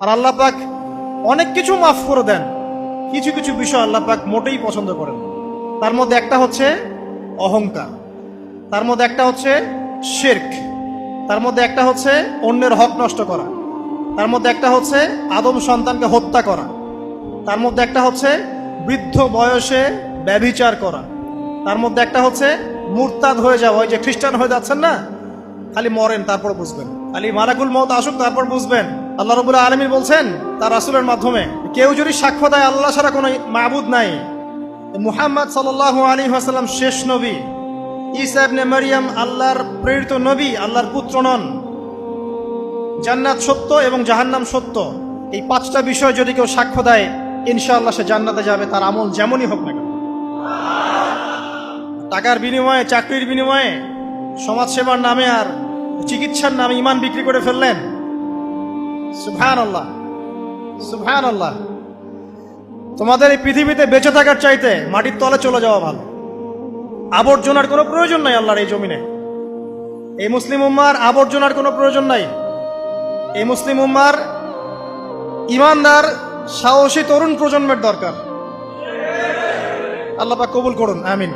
আর আল্লাহ পাক অনেক কিছু মাফ করে দেন, কিছু কিছু বিষয় আল্লাহ পাক মোটেই পছন্দ করেন। তার মধ্যে একটা হচ্ছে অহংকার, তার মধ্যে একটা হচ্ছে শিরক, তার মধ্যে একটা হচ্ছে অন্যের হক নষ্ট করা, তার মধ্যে একটা হচ্ছে আদম সন্তানকে হত্যা করা, তার মধ্যে একটা হচ্ছে বৃদ্ধ বয়সে ব্যভিচার করা, তার মধ্যে একটা হচ্ছে মুরতাদ হয়ে যাওয়া। ওই যে খ্রিস্টান হয়ে যাচ্ছেন না, খালি মরেন তারপর বুঝবেন, খালি মালাকুল মউত আসুক তারপর বুঝবেন। আল্লাহ রাব্বুল আলামিন বলছেন তার রাসূলের মাধ্যমে, কেউ যদি সাক্ষ্য দেয় আল্লাহ ছাড়া কোনো মাবুদ নাই, মুহাম্মদ সাল্লাল্লাহু আলাইহি ওয়াসাল্লাম শেষ নবী, ঈসা ইবনে মারইয়াম আল্লাহর প্রেরিত নবী, আল্লাহর পুত্র নন, জান্নাত সত্য এবং জাহান্নাম সত্য, এই পাঁচটা বিষয় যদি কেউ সাক্ষ্য দেয় ইনশাআল্লাহ সে জান্নাতে যাবে, তার আমল যেমনই হোক না কেন। টাকার বিনিময়ে, চাকরির বিনিময়ে, সমাজসেবার নামে আর চিকিৎসার নামে ইমান বিক্রি করে ফেললেন, সুবহানাল্লাহ সুবহানাল্লাহ। তোমাদের এই পৃথিবীতে বেঁচে থাকার চাইতে মাটির তলে চলে যাওয়া ভালো। আবর্জনার কোনো প্রয়োজন নাই আল্লাহর এই জমিনে। এই মুসলিম উম্মার আবর্জনার কোনো প্রয়োজন নাই। এই মুসলিম উম্মার ইমানদার সাহসী তরুণ প্রজন্মের দরকার। আল্লাহ পাক কবুল করুন, আমিন।